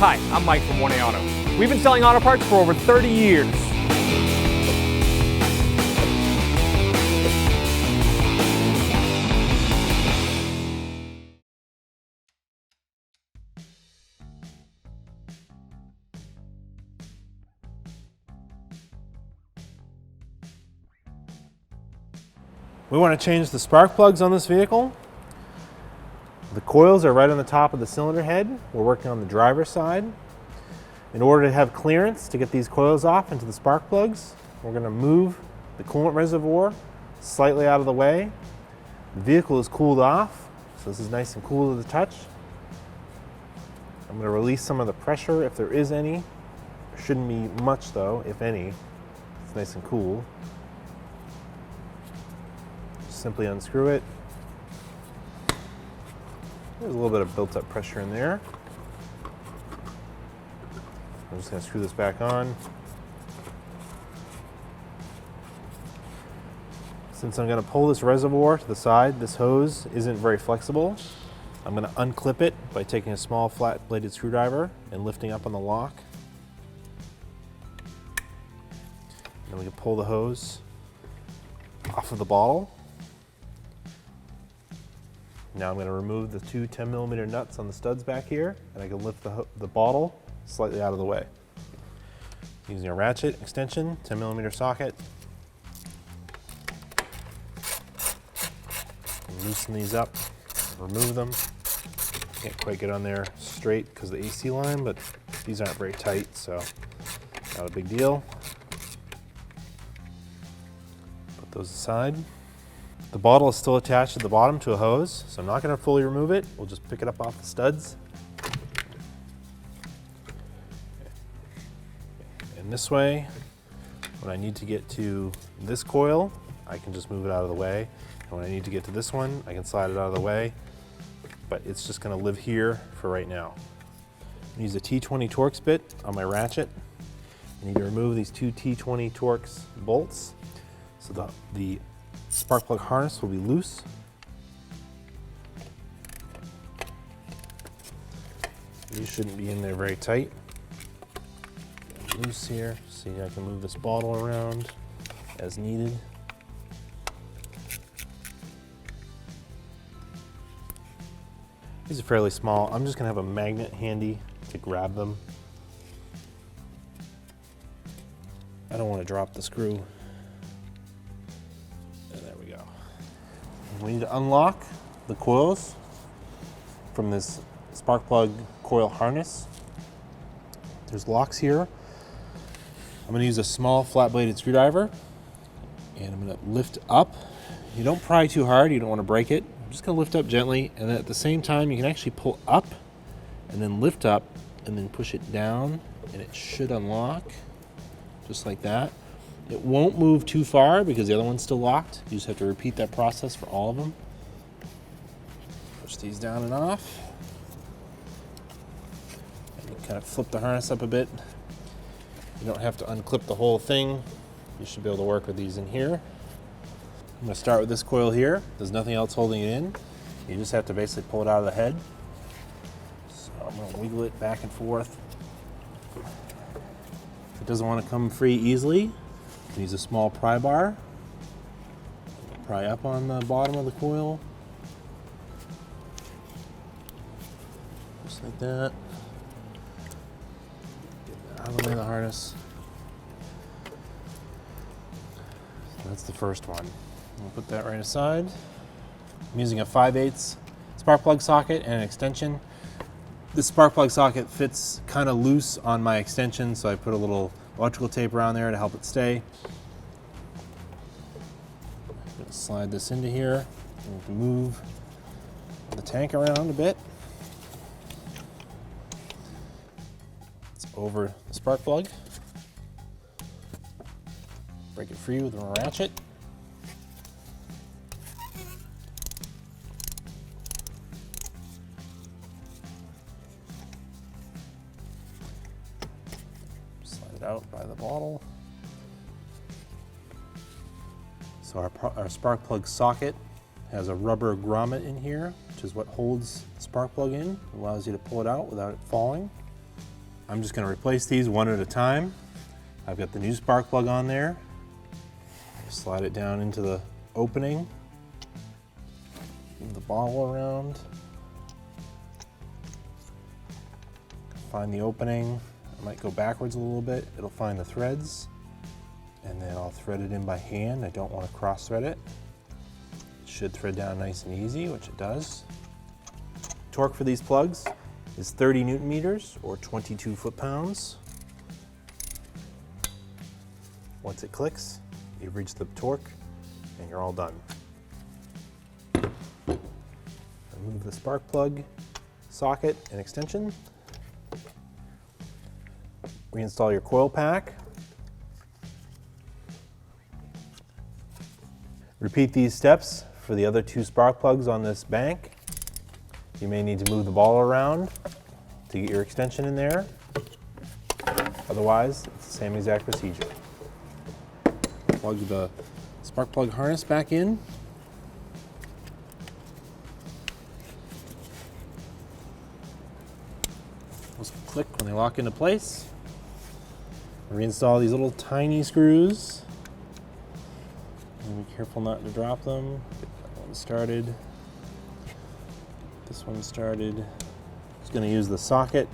Hi, I'm Mike from 1A Auto. We've been selling auto parts for over 30 years. We want to change the spark plugs on this vehicle. The coils are right on the top of the cylinder head. We're working on the driver's side. In order to have clearance to get these coils off into the spark plugs, we're going to move the coolant reservoir slightly out of the way. The vehicle is cooled off, so this is nice and cool to the touch. I'm going to release some of the pressure if there is any. There shouldn't be much though, if any. It's nice and cool. Simply unscrew it. There's a little bit of built-up pressure in there. I'm just going to screw this back on. Since I'm going to pull this reservoir to the side, this hose isn't very flexible. I'm going to unclip it by taking a small flat-bladed screwdriver and lifting up on the lock. Then we can pull the hose off of the bottle. Now I'm going to remove the two 10mm nuts on the studs back here, and I can lift the bottle slightly out of the way. Using a ratchet extension, 10mm socket. Loosen these up, remove them. Can't quite get on there straight because of the AC line, but these aren't very tight, so not a big deal. Put those aside. The bottle is still attached at the bottom to a hose, so I'm not going to fully remove it. We'll just pick it up off the studs. And this way, when I need to get to this coil, I can just move it out of the way. And when I need to get to this one, I can slide it out of the way. But it's just going to live here for right now. I use a T20 Torx bit on my ratchet. I need to remove these two T20 Torx bolts. So the spark plug harness will be loose. These shouldn't be in there very tight. Loose here. See, I can move this bottle around as needed. These are fairly small. I'm just going to have a magnet handy to grab them. I don't want to drop the screw. We need to unlock the coils from this spark plug coil harness. There's locks here. I'm going to use a small flat-bladed screwdriver, and I'm going to lift up. You don't pry too hard, you don't want to break it. I'm just going to lift up gently, and then at the same time you can actually pull up and then lift up and then push it down, and it should unlock just like that. It won't move too far because the other one's still locked. You just have to repeat that process for all of them. Push these down and off. And you kind of flip the harness up a bit. You don't have to unclip the whole thing. You should be able to work with these in here. I'm going to start with this coil here. There's nothing else holding it in. You just have to basically pull it out of the head. So I'm going to wiggle it back and forth. If it doesn't want to come free easily, use a small pry bar, pry up on the bottom of the coil, just like that. Get out of the way of the harness. So that's the first one. We'll put that right aside. I'm using a 5/8 spark plug socket and an extension. This spark plug socket fits kind of loose on my extension, so I put a little electrical tape around there to help it stay. I'm going to slide this into here and move the tank around a bit. It's over the spark plug. Break it free with a ratchet. Out by the bottle. So our spark plug socket has a rubber grommet in here, which is what holds the spark plug in, allows you to pull it out without it falling. I'm just going to replace these one at a time. I've got the new spark plug on there. Slide it down into the opening. Move the ball around. Find the opening. I might go backwards a little bit. It'll find the threads. And then I'll thread it in by hand. I don't want to cross thread it. It should thread down nice and easy, which it does. Torque for these plugs is 30 Newton meters or 22 foot-pounds. Once it clicks, you've reached the torque and you're all done. Remove the spark plug, socket, and extension. Reinstall your coil pack. Repeat these steps for the other 2 spark plugs on this bank. You may need to move the ball around to get your extension in there. Otherwise, it's the same exact procedure. Plug the spark plug harness back in. Those click when they lock into place. Reinstall these little tiny screws. And be careful not to drop them. Get that one started. This one started. Just going to use the socket,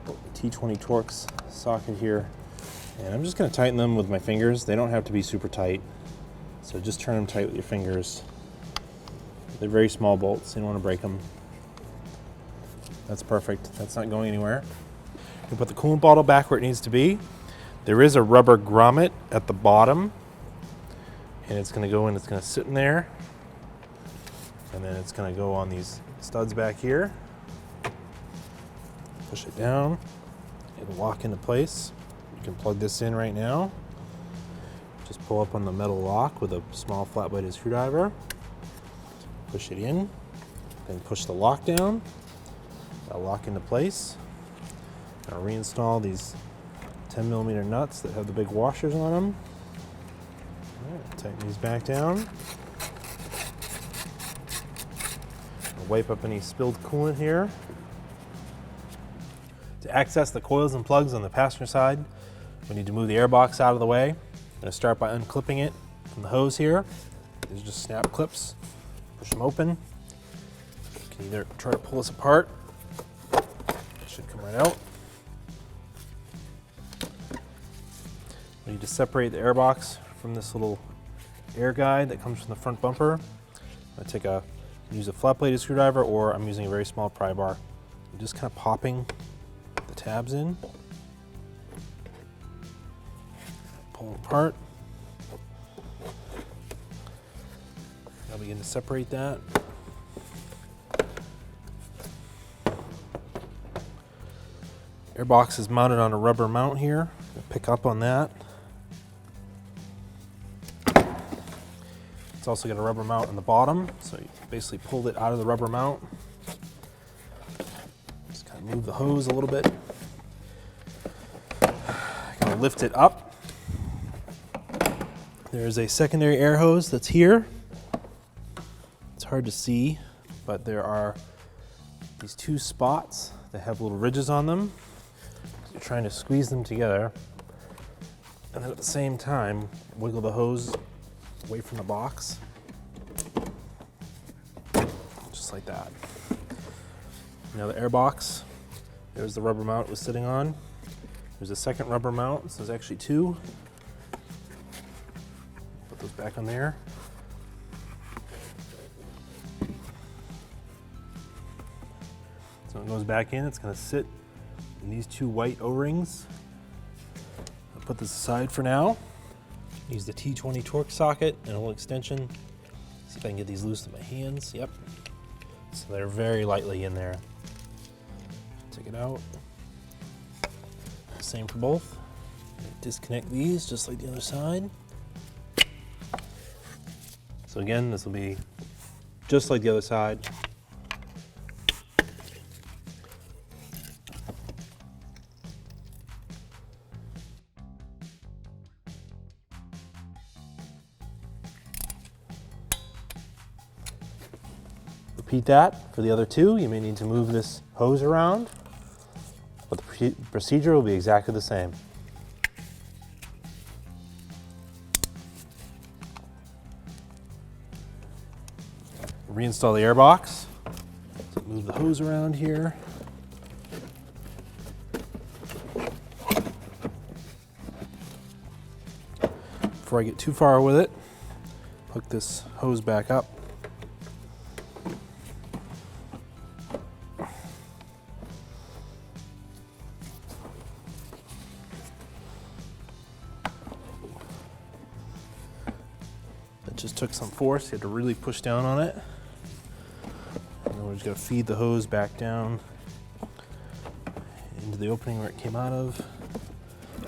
the T20 Torx socket here, and I'm just going to tighten them with my fingers. They don't have to be super tight, so just turn them tight with your fingers. They're very small bolts, you don't want to break them. That's perfect. That's not going anywhere. You put the coolant bottle back where it needs to be. There is a rubber grommet at the bottom, and it's going to go in. It's going to sit in there, and then it's going to go on these studs back here. Push it down. It'll lock into place. You can plug this in right now. Just pull up on the metal lock with a small flat-bladed screwdriver. Push it in. Then push the lock down. That'll lock into place. Now reinstall these 10mm nuts that have the big washers on them. All right, tighten these back down. Wipe up any spilled coolant here. To access the coils and plugs on the passenger side, we need to move the air box out of the way. I'm going to start by unclipping it from the hose here. These are just snap clips. Push them open. You can either try to pull this apart. It should come right out. We need to separate the air box from this little air guide that comes from the front bumper. I'm going to use a flat-bladed screwdriver, or I'm using a very small pry bar. I'm just kind of popping the tabs in. Pull it apart. I'll begin to separate that. Airbox is mounted on a rubber mount here. I'll pick up on that. It's also got a rubber mount on the bottom, so you basically pulled it out of the rubber mount. Just kind of move the hose a little bit. Kind of lift it up. There's a secondary air hose that's here. It's hard to see, but there are these 2 spots that have little ridges on them. You're trying to squeeze them together, and then at the same time wiggle the hose away from the box, just like that. Now the air box, there's the rubber mount it was sitting on. There's a second rubber mount, so there's actually 2. Put those back on there. So it goes back in, it's going to sit in these 2 white O-rings. I'll put this aside for now. Use the T20 Torx socket and a little extension. See if I can get these loose with my hands. Yep. So they're very lightly in there. Take it out. Same for both. Disconnect these just like the other side. So again, this will be just like the other side. Repeat that for the other 2. You may need to move this hose around. but the procedure will be exactly the same. Reinstall the air box. So move the hose around here. Before I get too far with it, hook this hose back up. That just took some force. You had to really push down on it. And then we're just going to feed the hose back down into the opening where it came out of.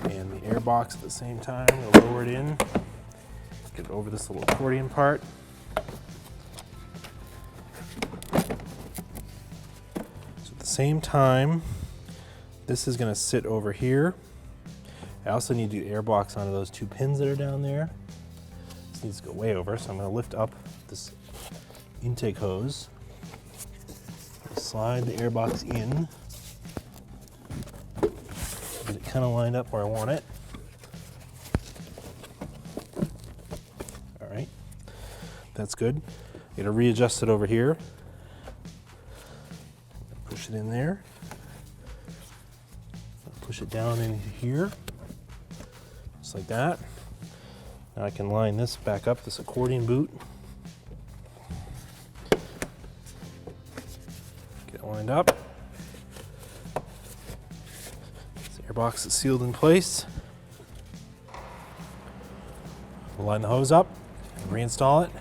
And the air box at the same time. We'll lower it in, get it over this little accordion part. So at the same time, this is going to sit over here. I also need to get air box onto those two pins that are down there. This needs to go way over, so I'm going to lift up this intake hose, slide the air box in. Get it kind of lined up where I want it. All right, that's good. Got to readjust it over here. Push it in there. Push it down in here, just like that. Now I can line this back up, this accordion boot. Get it lined up. Box is sealed in place. We'll line the hose up and reinstall it.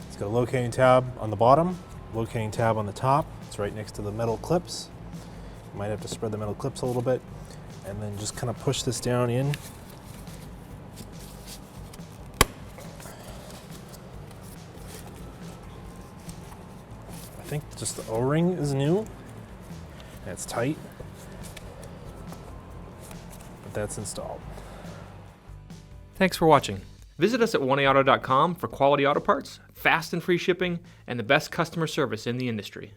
It's got a locating tab on the bottom, locating tab on the top. It's right next to the metal clips. You might have to spread the metal clips a little bit and then just kind of push this down in. I think just the O-ring is new and it's tight. That's installed. Thanks for watching. Visit us at oneauto.com for quality auto parts, fast and free shipping, and the best customer service in the industry.